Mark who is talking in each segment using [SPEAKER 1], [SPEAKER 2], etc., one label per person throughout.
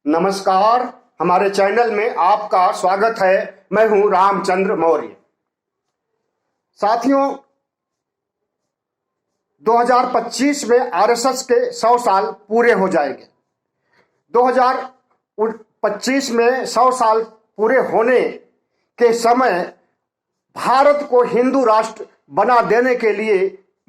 [SPEAKER 1] नमस्कार। हमारे चैनल में आपका स्वागत है। मैं हूं रामचंद्र मौर्य। साथियों, 2025 में आरएसएस के 100 साल पूरे हो जाएंगे। 2025 में 100 साल पूरे होने के समय भारत को हिंदू राष्ट्र बना देने के लिए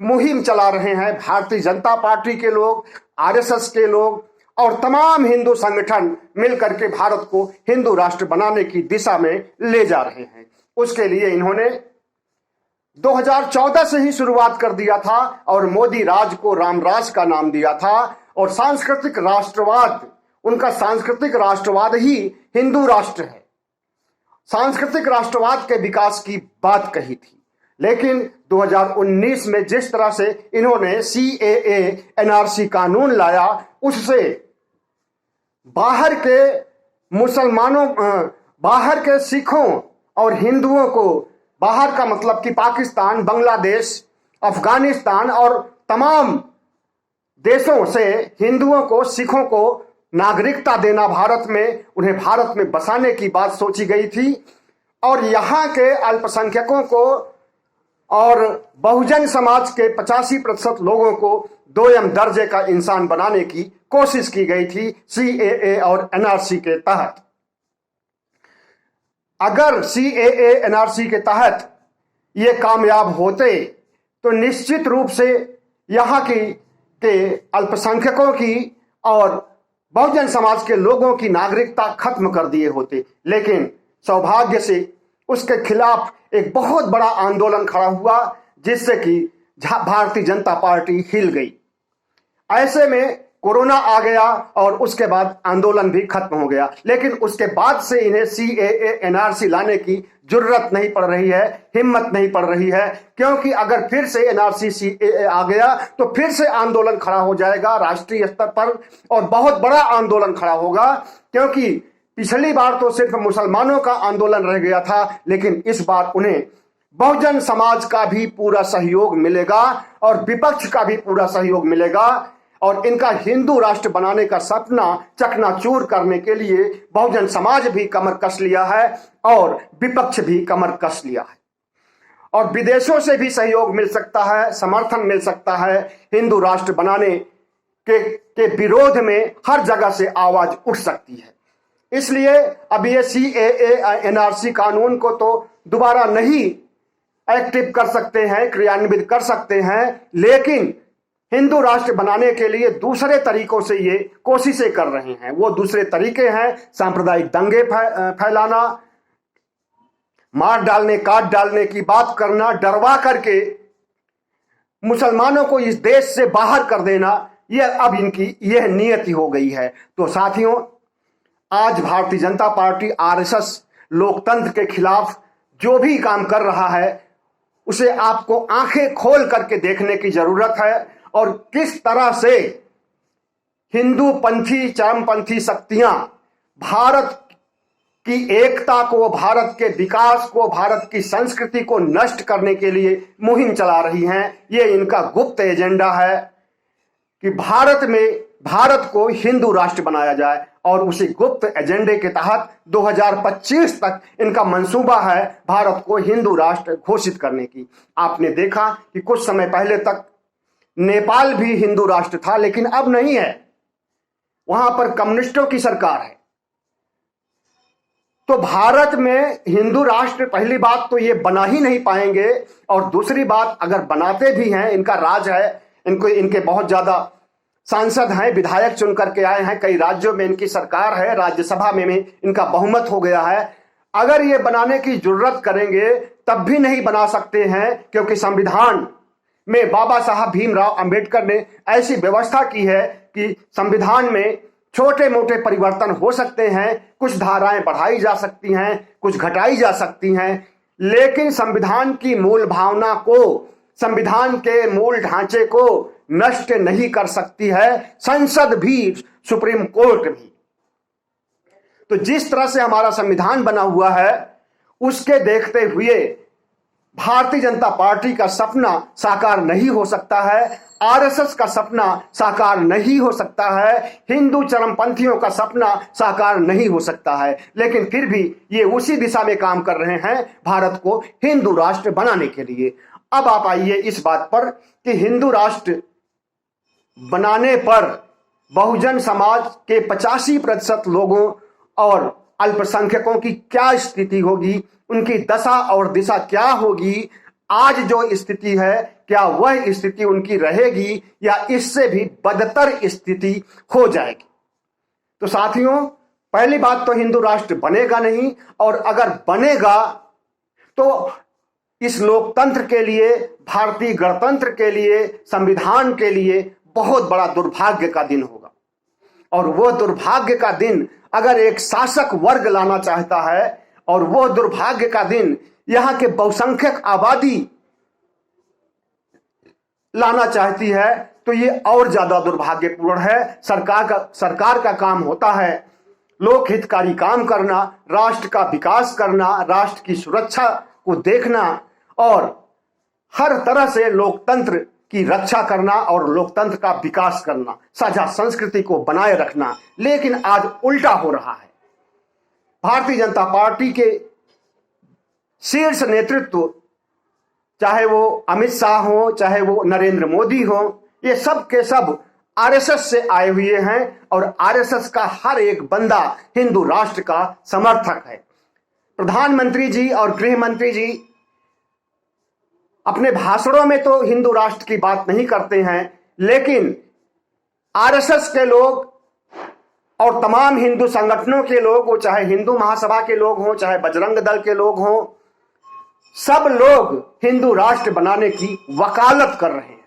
[SPEAKER 1] मुहिम चला रहे हैं भारतीय जनता पार्टी के लोग, आरएसएस के लोग और तमाम हिंदू संगठन मिलकर के भारत को हिंदू राष्ट्र बनाने की दिशा में ले जा रहे हैं। उसके लिए इन्होंने 2014 से ही शुरुआत कर दिया था और मोदी राज को रामराज का नाम दिया था और सांस्कृतिक राष्ट्रवाद, उनका सांस्कृतिक राष्ट्रवाद ही हिंदू राष्ट्र है। सांस्कृतिक राष्ट्रवाद के विकास की बात कही थी, लेकिन 2019 में जिस तरह से इन्होंने CAA NRC कानून लाया, उससे बाहर के मुसलमानों, बाहर के सिखों और हिंदुओं को, बाहर का मतलब कि पाकिस्तान, बांग्लादेश, अफगानिस्तान और तमाम देशों से हिंदुओं को, सिखों को नागरिकता देना, भारत में उन्हें भारत में बसाने की बात सोची गई थी और यहाँ के अल्पसंख्यकों को और बहुजन समाज के 85% लोगों को दोयम दर्जे का इंसान बनाने की कोशिश की गई थी CAA और NRC के तहत। अगर CAA NRC के तहत ये कामयाब होते तो निश्चित रूप से यहाँ के अल्पसंख्यकों की और बहुजन समाज के लोगों की नागरिकता खत्म कर दिए होते, लेकिन सौभाग्य से उसके खिलाफ एक बहुत बड़ा आंदोलन खड़ा हुआ जिससे कि भारतीय जनता पार्टी हिल गई। ऐसे में कोरोना आ गया और उसके बाद आंदोलन भी खत्म हो गया, लेकिन उसके बाद से इन्हें CAA NRC लाने की जरूरत नहीं पड़ रही है, हिम्मत नहीं पड़ रही है, क्योंकि अगर फिर से NRC CAA आ गया तो फिर से आंदोलन खड़ा हो जाएगा राष्ट्रीय स्तर पर और बहुत बड़ा आंदोलन खड़ा होगा। क्योंकि पिछली बार तो सिर्फ मुसलमानों का आंदोलन रह गया था, लेकिन इस बार उन्हें बहुजन समाज का भी पूरा सहयोग मिलेगा और विपक्ष का भी पूरा सहयोग मिलेगा और इनका हिंदू राष्ट्र बनाने का सपना चकनाचूर करने के लिए बहुजन समाज भी कमर कस लिया है और विपक्ष भी कमर कस लिया है और विदेशों से भी सहयोग मिल सकता है, समर्थन मिल सकता है। हिंदू राष्ट्र बनाने के विरोध में हर जगह से आवाज उठ सकती है। इसलिए अब ये CAA NRC कानून को तो दोबारा नहीं एक्टिव कर सकते हैं, क्रियान्वित कर सकते हैं, लेकिन हिंदू राष्ट्र बनाने के लिए दूसरे तरीकों से ये कोशिशें कर रहे हैं। वो दूसरे तरीके हैं सांप्रदायिक दंगे फैलाना, मार डालने, काट डालने की बात करना, डरवा करके मुसलमानों को इस देश से बाहर कर देना। यह अब इनकी यह नियति हो गई है। तो साथियों, आज भारतीय जनता पार्टी RSS लोकतंत्र के खिलाफ जो भी काम कर रहा है उसे आपको आंखें खोल करके देखने की जरूरत है और किस तरह से हिंदू पंथी, चरमपंथी शक्तियां भारत की एकता को, भारत के विकास को, भारत की संस्कृति को नष्ट करने के लिए मुहिम चला रही हैं। ये इनका गुप्त एजेंडा है कि भारत को हिंदू राष्ट्र बनाया जाए और उसी गुप्त एजेंडे के तहत 2025 तक इनका मंसूबा है भारत को हिंदू राष्ट्र घोषित करने की। आपने देखा कि कुछ समय पहले तक नेपाल भी हिंदू राष्ट्र था, लेकिन अब नहीं है, वहां पर कम्युनिस्टों की सरकार है। तो भारत में हिंदू राष्ट्र, पहली बात तो ये बना ही नहीं पाएंगे और दूसरी बात, अगर बनाते भी हैं, इनका राज है, इनके बहुत ज्यादा सांसद हैं, विधायक चुन करके आए हैं, कई राज्यों में इनकी सरकार है, राज्यसभा में भी इनका बहुमत हो गया है। अगर ये बनाने की जरूरत करेंगे तब भी नहीं बना सकते हैं, क्योंकि संविधान में बाबा साहब भीमराव अंबेडकर ने ऐसी व्यवस्था की है कि संविधान में छोटे मोटे परिवर्तन हो सकते हैं, कुछ धाराएं बढ़ाई जा सकती हैं, कुछ घटाई जा सकती हैं, लेकिन संविधान की मूल भावना को, संविधान के मूल ढांचे को नष्ट नहीं कर सकती है संसद भी, सुप्रीम कोर्ट भी। तो जिस तरह से हमारा संविधान बना हुआ है उसके देखते हुए भारतीय जनता पार्टी का सपना साकार नहीं हो सकता है, आरएसएस का सपना साकार नहीं हो सकता है, हिंदू चरमपंथियों का सपना साकार नहीं हो सकता है, लेकिन फिर भी ये उसी दिशा में काम कर रहे हैं भारत को हिंदू राष्ट्र बनाने के लिए। अब आप आइए इस बात पर कि हिंदू राष्ट्र बनाने पर बहुजन समाज के 85% लोगों और अल्पसंख्यकों की क्या स्थिति होगी, उनकी दशा और दिशा क्या होगी, आज जो स्थिति है क्या वह स्थिति उनकी रहेगी या इससे भी बदतर स्थिति हो जाएगी। तो साथियों, पहली बात तो हिंदू राष्ट्र बनेगा नहीं, और अगर बनेगा तो इस लोकतंत्र के लिए, भारतीय गणतंत्र के लिए, संविधान के लिए बहुत बड़ा दुर्भाग्य का दिन होगा। और वो दुर्भाग्य का दिन अगर एक शासक वर्ग लाना चाहता है, और वो दुर्भाग्य का दिन यहां के बहुसंख्यक आबादी लाना चाहती है, तो ये और ज्यादा दुर्भाग्यपूर्ण है। सरकार का काम होता है लोक हितकारी काम करना, राष्ट्र का विकास करना, राष्ट्र की सुरक्षा को देखना और हर तरह से लोकतंत्र की रक्षा करना और लोकतंत्र का विकास करना, साझा संस्कृति को बनाए रखना। लेकिन आज उल्टा हो रहा है। भारतीय जनता पार्टी के शीर्ष नेतृत्व, चाहे वो अमित शाह हो, चाहे वो नरेंद्र मोदी हो, ये सब के सब आरएसएस से आए हुए हैं और आरएसएस का हर एक बंदा हिंदू राष्ट्र का समर्थक है। प्रधानमंत्री जी और गृह मंत्री जी अपने भाषणों में तो हिंदू राष्ट्र की बात नहीं करते हैं, लेकिन आरएसएस के लोग और तमाम हिंदू संगठनों के लोग, वो चाहे हिंदू महासभा के लोग हों, चाहे बजरंग दल के लोग हों, सब लोग हिंदू राष्ट्र बनाने की वकालत कर रहे हैं।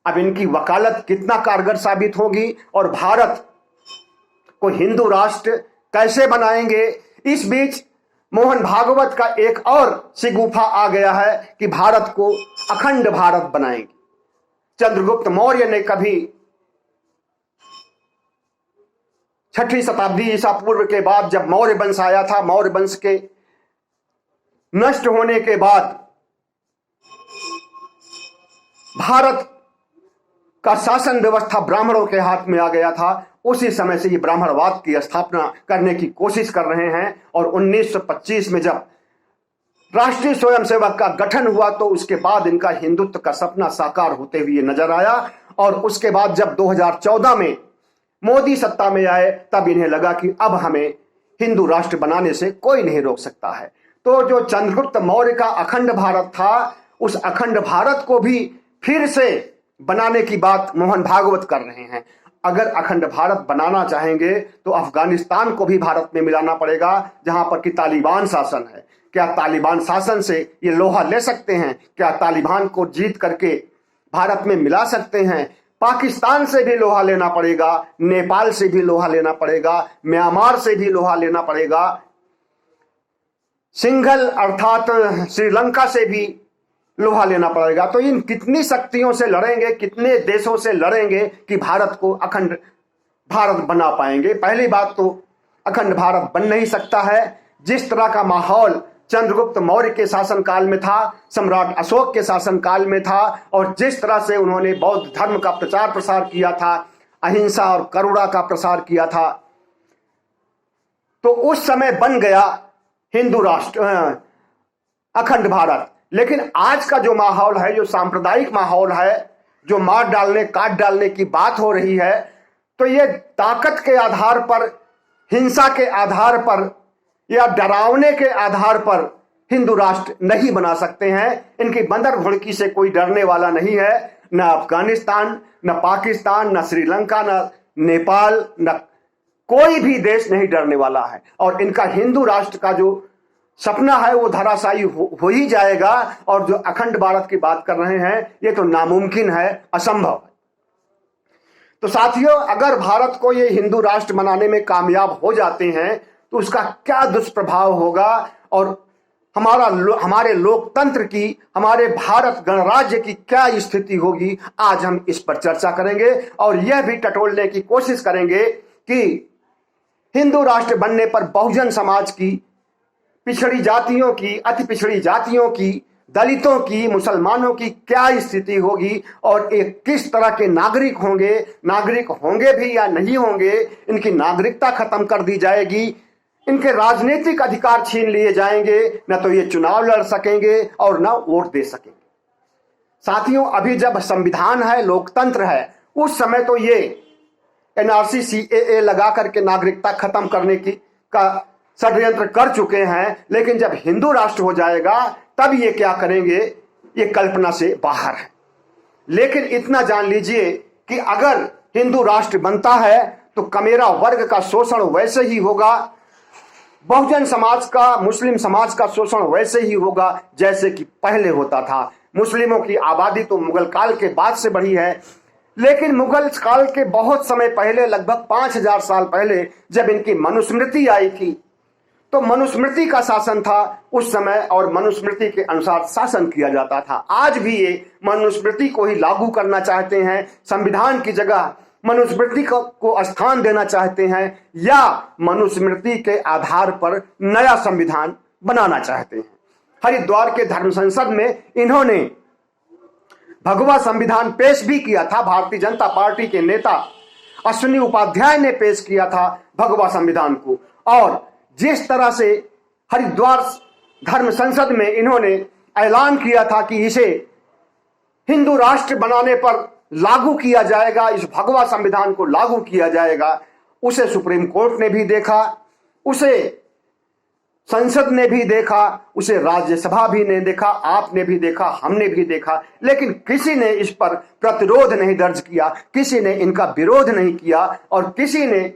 [SPEAKER 1] अब इनकी वकालत कितना कारगर साबित होगी और भारत को हिंदू राष्ट्र कैसे बनाएंगे। इस बीच मोहन भागवत का एक और शिगुफा आ गया है कि भारत को अखंड भारत बनाएंगे। चंद्रगुप्त मौर्य ने कभी 6वीं शताब्दी ईसा पूर्व के बाद जब मौर्य वंश आया था, मौर्य वंश के नष्ट होने के बाद भारत का शासन व्यवस्था ब्राह्मणों के हाथ में आ गया था। उसी समय से ये ब्राह्मणवाद की स्थापना करने की कोशिश कर रहे हैं और 1925 में जब राष्ट्रीय स्वयंसेवक का गठन हुआ तो उसके बाद इनका हिंदुत्व का सपना साकार होते हुए नजर आया। और उसके बाद जब 2014 में मोदी सत्ता में आए तब इन्हें लगा कि अब हमें हिंदू राष्ट्र बनाने से कोई नहीं रोक सकता है। तो जो चंद्रगुप्त मौर्य का अखंड भारत था, उस अखंड भारत को भी फिर से बनाने की बात मोहन भागवत कर रहे हैं। अगर अखंड भारत बनाना चाहेंगे तो अफगानिस्तान को भी भारत में मिलाना पड़ेगा, जहां पर कि तालिबान शासन है। क्या तालिबान शासन से ये लोहा ले सकते हैं? क्या तालिबान को जीत करके भारत में मिला सकते हैं? पाकिस्तान से भी लोहा लेना पड़ेगा, नेपाल से भी लोहा लेना पड़ेगा, म्यांमार से भी लोहा लेना पड़ेगा, सिंघल अर्थात श्रीलंका से भी लोहा लेना पड़ेगा। तो इन कितनी शक्तियों से लड़ेंगे, कितने देशों से लड़ेंगे कि भारत को अखंड भारत बना पाएंगे? पहली बात तो अखंड भारत बन नहीं सकता है। जिस तरह का माहौल चंद्रगुप्त मौर्य के शासनकाल में था, सम्राट अशोक के शासनकाल में था, और जिस तरह से उन्होंने बौद्ध धर्म का प्रचार प्रसार किया था, अहिंसा और करुणा का प्रसार किया था, तो उस समय बन गया हिंदू राष्ट्र अखंड भारत। लेकिन आज का जो माहौल है, जो सांप्रदायिक माहौल है, जो मार डालने काट डालने की बात हो रही है, तो ये ताकत के आधार पर, हिंसा के आधार पर या डरावने के आधार पर हिंदू राष्ट्र नहीं बना सकते हैं। इनकी बंदर भुड़की से कोई डरने वाला नहीं है। न अफगानिस्तान, न पाकिस्तान, न श्रीलंका, न नेपाल, न कोई भी देश नहीं डरने वाला है। और इनका हिंदू राष्ट्र का जो सपना है वो धराशायी हो ही जाएगा। और जो अखंड भारत की बात कर रहे हैं ये तो नामुमकिन है, असंभव है। तो साथियों, अगर भारत को ये हिंदू राष्ट्र बनाने में कामयाब हो जाते हैं तो उसका क्या दुष्प्रभाव होगा और हमारे लोकतंत्र की, हमारे भारत गणराज्य की क्या स्थिति होगी, आज हम इस पर चर्चा करेंगे और यह भी टटोलने की कोशिश करेंगे कि हिंदू राष्ट्र बनने पर बहुजन समाज की, पिछड़ी जातियों की, अति पिछड़ी जातियों की दलितों की, मुसलमानों की क्या स्थिति होगी और एक किस तरह के नागरिक होंगे भी या नहीं होंगे, इनकी नागरिकता खत्म कर दी जाएगी, इनके राजनीतिक अधिकार छीन लिए जाएंगे, न तो ये चुनाव लड़ सकेंगे और न वोट दे सकेंगे। साथियों, अभी जब संविधान है, लोकतंत्र है, उस समय तो ये एनआरसी सीएए लगा करके नागरिकता खत्म करने का षड्यंत्र कर चुके हैं, लेकिन जब हिंदू राष्ट्र हो जाएगा तब ये क्या करेंगे, ये कल्पना से बाहर है। लेकिन इतना जान लीजिए कि अगर हिंदू राष्ट्र बनता है तो कमेरा वर्ग का शोषण वैसे ही होगा, बहुजन समाज का, मुस्लिम समाज का शोषण वैसे ही होगा जैसे कि पहले होता था। मुस्लिमों की आबादी तो मुगल काल के बाद से बढ़ी है, लेकिन मुगल काल के बहुत समय पहले, लगभग 5000 साल पहले जब इनकी मनुस्मृति आई थी, तो मनुस्मृति का शासन था उस समय और मनुस्मृति के अनुसार शासन किया जाता था। आज भी ये मनुस्मृति को ही लागू करना चाहते हैं, संविधान की जगह मनुस्मृति को स्थान देना चाहते हैं, या मनुस्मृति के आधार पर नया संविधान बनाना चाहते हैं। हरिद्वार के धर्म संसद में इन्होंने भगवा संविधान पेश भी किया था। भारतीय जनता पार्टी के नेता अश्विनी उपाध्याय ने पेश किया था भगवा संविधान को, और जिस तरह से हरिद्वार धर्म संसद में इन्होंने ऐलान किया था कि इसे हिंदू राष्ट्र बनाने पर लागू किया जाएगा, इस भगवा संविधान को लागू किया जाएगा, उसे सुप्रीम कोर्ट ने भी देखा, उसे संसद ने भी देखा, उसे राज्यसभा भी ने देखा, आपने भी देखा, हमने भी देखा, लेकिन किसी ने इस पर प्रतिरोध नहीं दर्ज किया, किसी ने इनका विरोध नहीं किया और किसी ने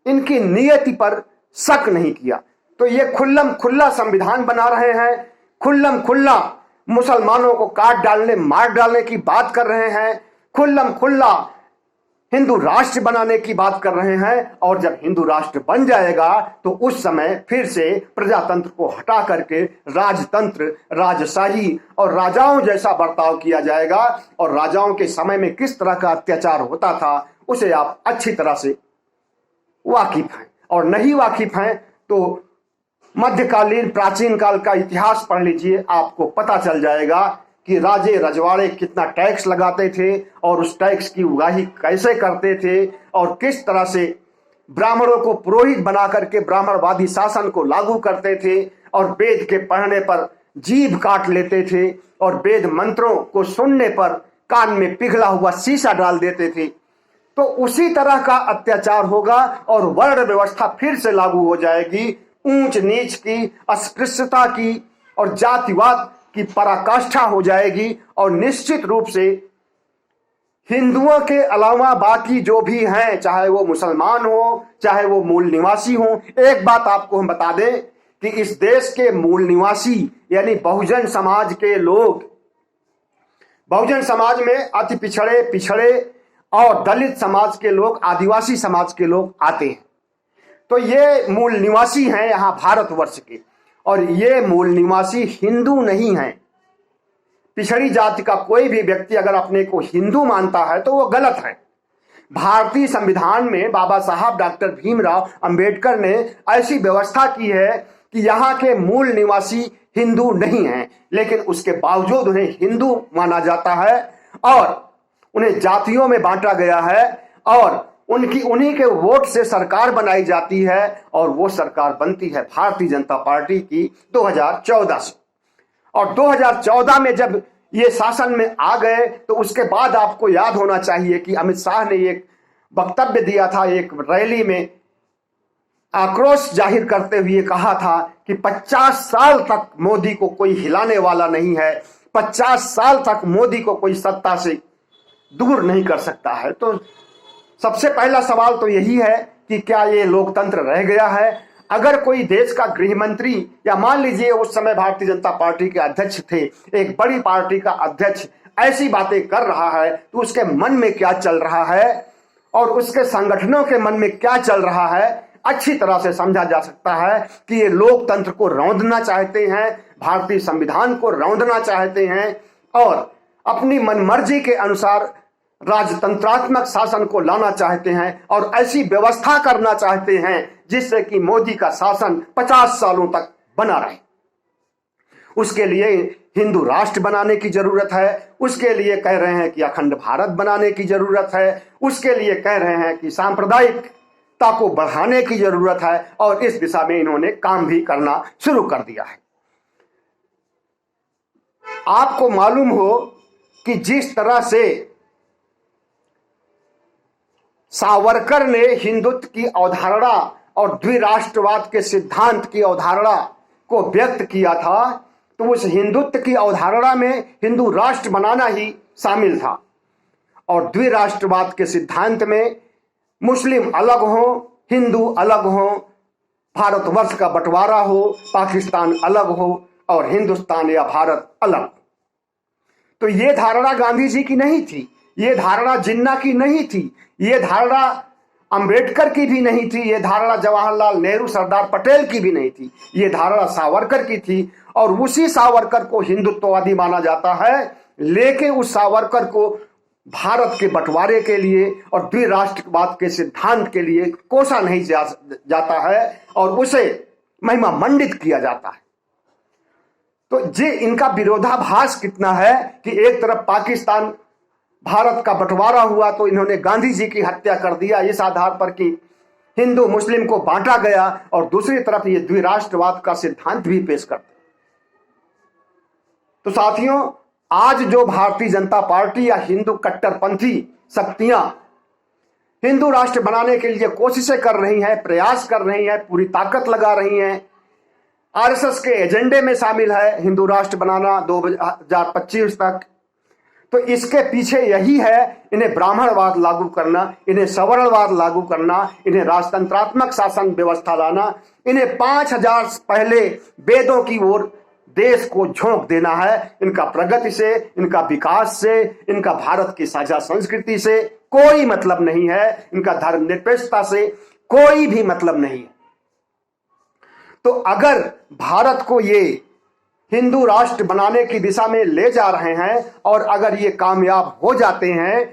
[SPEAKER 1] इनकी नियति पर शक नहीं किया। तो ये खुल्लम खुल्ला संविधान बना रहे हैं, खुल्लम खुल्ला मुसलमानों को काट डालने, मार डालने की बात कर रहे हैं, खुल्लम खुल्ला हिंदू राष्ट्र बनाने की बात कर रहे हैं। और जब हिंदू राष्ट्र बन जाएगा तो उस समय फिर से प्रजातंत्र को हटा करके राजतंत्र, राजशाही और राजाओं जैसा बर्ताव किया जाएगा। और राजाओं के समय में किस तरह का अत्याचार होता था उसे आप अच्छी तरह से वाकिफ हैं, और नहीं वाकिफ हैं तो मध्यकालीन प्राचीन काल का इतिहास पढ़ लीजिए, आपको पता चल जाएगा कि राजे रजवाड़े कितना टैक्स लगाते थे और उस टैक्स की उगाही कैसे करते थे, और किस तरह से ब्राह्मणों को पुरोहित बना करके ब्राह्मणवादी शासन को लागू करते थे, और वेद के पढ़ने पर जीभ काट लेते थे, और वेद मंत्रों को सुनने पर कान में पिघला हुआ शीशा डाल देते थे। तो उसी तरह का अत्याचार होगा और वर्ण व्यवस्था फिर से लागू हो जाएगी। ऊंच नीच की, अस्पृश्यता की और जातिवाद की पराकाष्ठा हो जाएगी, और निश्चित रूप से हिंदुओं के अलावा बाकी जो भी हैं, चाहे वो मुसलमान हो, चाहे वो मूल निवासी हो। एक बात आपको हम बता दें कि इस देश के मूल निवासी यानी बहुजन समाज के लोग, बहुजन समाज में अति पिछड़े और दलित समाज के लोग, आदिवासी समाज के लोग आते हैं। तो ये मूल निवासी हैं यहाँ भारतवर्ष के, और ये मूल निवासी हिंदू नहीं हैं। पिछड़ी जाति का कोई भी व्यक्ति अगर अपने को हिंदू मानता है तो वो गलत है। भारतीय संविधान में बाबा साहब डॉक्टर भीमराव अंबेडकर ने ऐसी व्यवस्था की है कि यहाँ के मूल निवासी हिंदू नहीं हैं, लेकिन उसके बावजूद उन्हें हिंदू माना जाता है और उन्हें जातियों में बांटा गया है, और उन्हीं के वोट से सरकार बनाई जाती है, और वो सरकार बनती है भारतीय जनता पार्टी की 2014 से। और 2014 में जब ये शासन में आ गए तो उसके बाद आपको याद होना चाहिए कि अमित शाह ने एक वक्तव्य दिया था, एक रैली में आक्रोश जाहिर करते हुए कहा था कि 50 साल तक मोदी को कोई हिलाने वाला नहीं है, 50 साल तक मोदी को कोई सत्ता से दूर नहीं कर सकता है। तो सबसे पहला सवाल तो यही है कि क्या ये लोकतंत्र रह गया है? अगर कोई देश का गृह मंत्री, या मान लीजिए उस समय भारतीय जनता पार्टी के अध्यक्ष थे, एक बड़ी पार्टी का अध्यक्ष ऐसी बातें कर रहा है तो उसके मन में क्या चल रहा है और उसके संगठनों के मन में क्या चल रहा है, अच्छी तरह से समझा जा सकता है कि ये लोकतंत्र को रौंदना चाहते हैं, भारतीय संविधान को रौंदना चाहते हैं, और अपनी मनमर्जी के अनुसार राजतंत्रात्मक शासन को लाना चाहते हैं, और ऐसी व्यवस्था करना चाहते हैं जिससे कि मोदी का शासन 50 सालों तक बना रहे। उसके लिए हिंदू राष्ट्र बनाने की जरूरत है, उसके लिए कह रहे हैं कि अखंड भारत बनाने की जरूरत है, उसके लिए कह रहे हैं कि सांप्रदायिकता को बढ़ाने की जरूरत है, और इस दिशा में इन्होंने काम भी करना शुरू कर दिया है। आपको मालूम हो कि जिस तरह से सावरकर ने हिंदुत्व की अवधारणा और द्विराष्ट्रवाद के सिद्धांत की अवधारणा को व्यक्त किया था, तो उस हिंदुत्व की अवधारणा में हिंदू राष्ट्र बनाना ही शामिल था, और द्विराष्ट्रवाद के सिद्धांत में मुस्लिम अलग हो, हिंदू अलग हो, भारतवर्ष का बंटवारा हो, पाकिस्तान अलग हो और हिंदुस्तान या भारत अलग। तो ये धारणा गांधी जी की नहीं थी, ये धारणा जिन्ना की नहीं थी, ये धारणा अंबेडकर की भी नहीं थी, ये धारणा जवाहरलाल नेहरू सरदार पटेल की भी नहीं थी, ये धारणा सावरकर की थी। और उसी सावरकर को हिंदुत्ववादी माना जाता है, लेकिन उस सावरकर को भारत के बंटवारे के लिए और द्विराष्ट्रवाद के सिद्धांत के लिए कोसा नहीं जाता है और उसे महिमा मंडित किया जाता है। तो ये इनका विरोधाभास कितना है कि एक तरफ पाकिस्तान भारत का बंटवारा हुआ तो इन्होंने गांधी जी की हत्या कर दिया इस आधार पर कि हिंदू मुस्लिम को बांटा गया, और दूसरी तरफ ये द्विराष्ट्रवाद का सिद्धांत भी पेश करते। तो साथियों, आज जो भारतीय जनता पार्टी या हिंदू कट्टरपंथी शक्तियां हिंदू राष्ट्र बनाने के लिए कोशिशें कर रही हैं, प्रयास कर रही हैं, पूरी ताकत लगा रही हैं, आरएसएस के एजेंडे में शामिल है हिंदू राष्ट्र बनाना 2025 तक, तो इसके पीछे यही है, इन्हें ब्राह्मणवाद लागू करना, इन्हें सवर्णवाद लागू करना, इन्हें राजतंत्रात्मक शासन व्यवस्था लाना, इन्हें 5000 पहले वेदों की ओर देश को झोंक देना है। इनका प्रगति से, इनका विकास से, इनका भारत की साझा संस्कृति से कोई मतलब नहीं है, इनका धर्मनिरपेक्षता से कोई भी मतलब नहीं है। तो अगर भारत को ये हिंदू राष्ट्र बनाने की दिशा में ले जा रहे हैं और अगर ये कामयाब हो जाते हैं,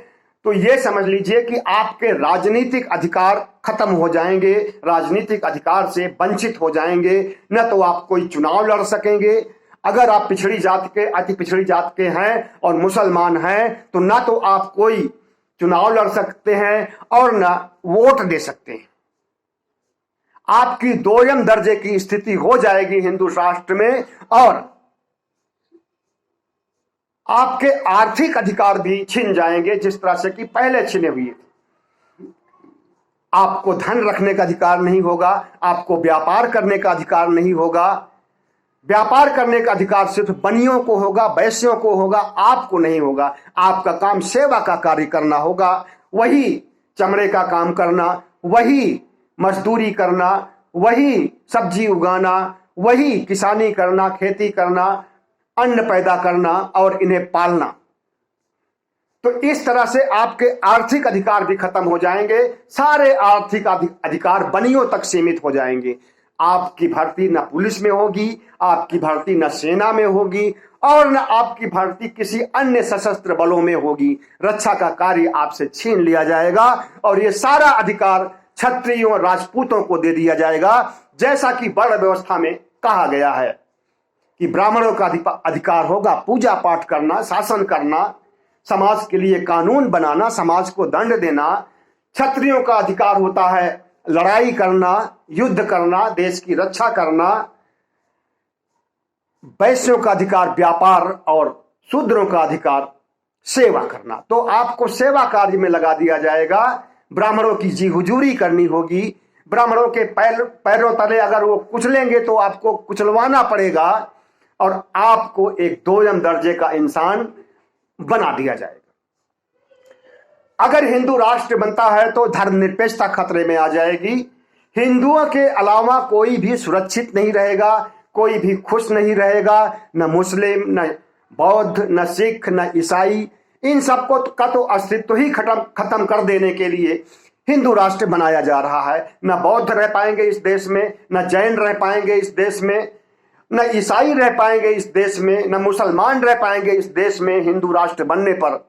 [SPEAKER 1] तो ये समझ लीजिए कि आपके राजनीतिक अधिकार खत्म हो जाएंगे, राजनीतिक अधिकार से वंचित हो जाएंगे, न तो आप कोई चुनाव लड़ सकेंगे। अगर आप पिछड़ी जात के, अति पिछड़ी जात के हैं और मुसलमान हैं, तो ना तो आप कोई चुनाव लड़ सकते हैं और ना वोट दे सकते हैं। आपकी दोयम दर्जे की स्थिति हो जाएगी हिंदू राष्ट्र में, और आपके आर्थिक अधिकार भी छिन जाएंगे जिस तरह से कि पहले छिने हुए थे। आपको धन रखने का अधिकार नहीं होगा, आपको व्यापार करने का अधिकार नहीं होगा। व्यापार करने का अधिकार सिर्फ बनियों को होगा, वैश्यों को होगा, आपको नहीं होगा। आपका काम सेवा का कार्य करना होगा, वही चमड़े का काम करना, वही मजदूरी करना, वही सब्जी उगाना, वही किसानी करना, खेती करना, अन्न पैदा करना और इन्हें पालना। तो इस तरह से आपके आर्थिक अधिकार भी खत्म हो जाएंगे, सारे आर्थिक अधिकार बनियों तक सीमित हो जाएंगे। आपकी भर्ती न पुलिस में होगी, आपकी भर्ती न सेना में होगी और न आपकी भर्ती किसी अन्य सशस्त्र बलों में होगी। रक्षा का कार्य आपसे छीन लिया जाएगा और ये सारा अधिकार क्षत्रियों, राजपूतों को दे दिया जाएगा, जैसा कि वर्ण व्यवस्था में कहा गया है कि ब्राह्मणों का अधिकार होगा पूजा पाठ करना, शासन करना, समाज के लिए कानून बनाना, समाज को दंड देना। क्षत्रियों का अधिकार होता है लड़ाई करना, युद्ध करना, देश की रक्षा करना। वैश्यों का अधिकार व्यापार और शूद्रों का अधिकार सेवा करना। तो आपको सेवा कार्य में लगा दिया जाएगा। ब्राह्मणों की जी हुजूरी करनी होगी, ब्राह्मणों के पैरों तले अगर वो कुचलेंगे तो आपको कुचलवाना पड़ेगा और आपको एक दोयम दर्जे का इंसान बना दिया जाएगा। अगर हिंदू राष्ट्र बनता है तो धर्मनिरपेक्षता खतरे में आ जाएगी। हिंदुओं के अलावा कोई भी सुरक्षित नहीं रहेगा, कोई भी खुश नहीं रहेगा, न मुस्लिम, न बौद्ध, न सिख, न ईसाई। इन सबको का तो अस्तित्व ही खत्म कर देने के लिए हिंदू राष्ट्र बनाया जा रहा है। न बौद्ध रह पाएंगे इस देश में, न जैन रह पाएंगे इस देश में, न ईसाई रह पाएंगे इस देश में, न मुसलमान रह पाएंगे इस देश में हिंदू राष्ट्र बनने पर।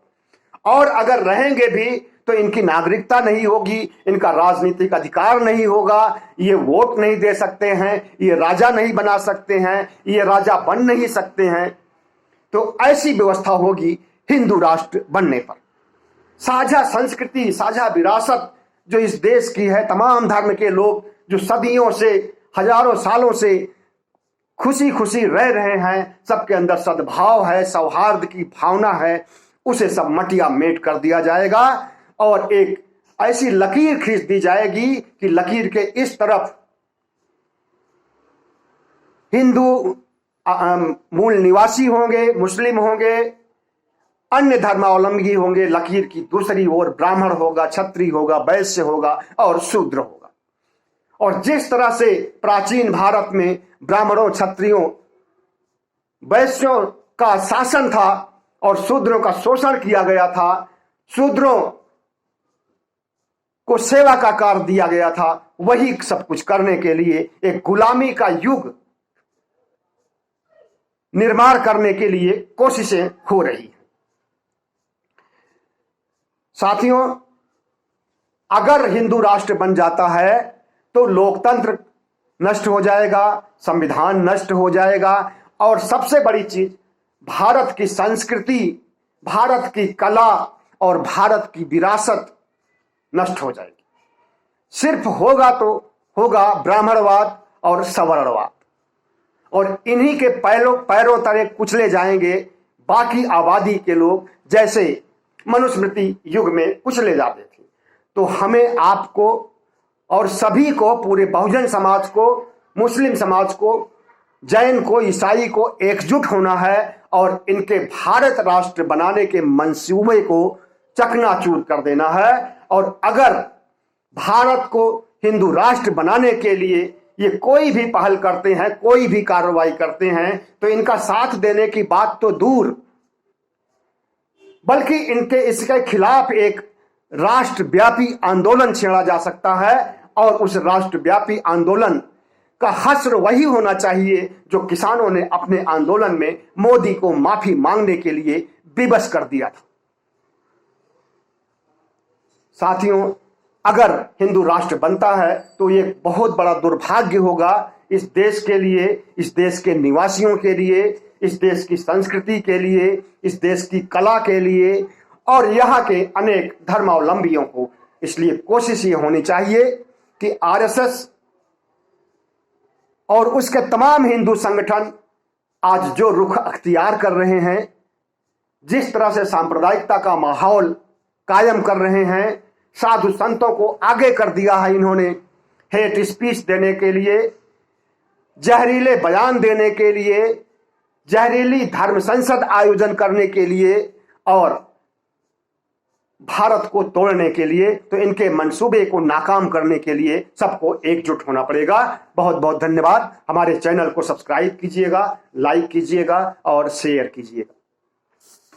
[SPEAKER 1] और अगर रहेंगे भी तो इनकी नागरिकता नहीं होगी, इनका राजनीतिक अधिकार नहीं होगा, ये वोट नहीं दे सकते हैं, ये राजा नहीं बना सकते हैं, ये राजा बन नहीं सकते हैं। तो ऐसी व्यवस्था होगी हिंदू राष्ट्र बनने पर। साझा संस्कृति, साझा विरासत जो इस देश की है, तमाम धर्म के लोग जो सदियों से, हजारों सालों से खुशी खुशी रह रहे हैं, सबके अंदर सद्भाव है, सौहार्द की भावना है, उसे सब मटिया मेट कर दिया जाएगा और एक ऐसी लकीर खींच दी जाएगी कि लकीर के इस तरफ हिंदू मूल निवासी होंगे, मुस्लिम होंगे, अन्य धर्मावलंबी होंगे, लकीर की दूसरी ओर ब्राह्मण होगा, क्षत्रिय होगा, वैश्य होगा और शूद्र होगा। और जिस तरह से प्राचीन भारत में ब्राह्मणों, क्षत्रियों, वैश्यों का शासन था और शूद्रों का शोषण किया गया था, शूद्रों को सेवा का कार्य दिया गया था, वही सब कुछ करने के लिए एक गुलामी का युग निर्माण करने के लिए कोशिशें हो रही हैं। साथियों, अगर हिंदू राष्ट्र बन जाता है तो लोकतंत्र नष्ट हो जाएगा, संविधान नष्ट हो जाएगा और सबसे बड़ी चीज भारत की संस्कृति, भारत की कला और भारत की विरासत नष्ट हो जाएगी। सिर्फ होगा तो होगा ब्राह्मणवाद और सवर्णवाद और इन्हीं के पैरों तले कुचले जाएंगे बाकी आबादी के लोग, जैसे मनुस्मृति युग में कुचले जाते थे। तो हमें, आपको और सभी को, पूरे बहुजन समाज को, मुस्लिम समाज को, जैन को, ईसाई को एकजुट होना है और इनके भारत राष्ट्र बनाने के मंसूबे को चकनाचूर कर देना है। और अगर भारत को हिंदू राष्ट्र बनाने के लिए ये कोई भी पहल करते हैं, कोई भी कार्रवाई करते हैं, तो इनका साथ देने की बात तो दूर, बल्कि इनके इसके खिलाफ एक राष्ट्रव्यापी आंदोलन छेड़ा जा सकता है और उस राष्ट्रव्यापी आंदोलन का हश्र वही होना चाहिए जो किसानों ने अपने आंदोलन में मोदी को माफी मांगने के लिए विवश कर दिया था। साथियों, अगर हिंदू राष्ट्र बनता है तो ये बहुत बड़ा दुर्भाग्य होगा इस देश के लिए, इस देश के निवासियों के लिए, इस देश की संस्कृति के लिए, इस देश की कला के लिए और यहाँ के अनेक धर्मावलंबियों को। इसलिए कोशिश ये होनी चाहिए कि आरएसएस और उसके तमाम हिंदू संगठन आज जो रुख अख्तियार कर रहे हैं, जिस तरह से सांप्रदायिकता का माहौल कायम कर रहे हैं, साधु संतों को आगे कर दिया है इन्होंने हेट स्पीच देने के लिए, जहरीले बयान देने के लिए, जहरीली धर्म संसद आयोजन करने के लिए और भारत को तोड़ने के लिए। तो इनके मंसूबे को नाकाम करने के लिए सबको एकजुट होना पड़ेगा। बहुत बहुत धन्यवाद। हमारे चैनल को सब्सक्राइब कीजिएगा, लाइक कीजिएगा और शेयर कीजिएगा।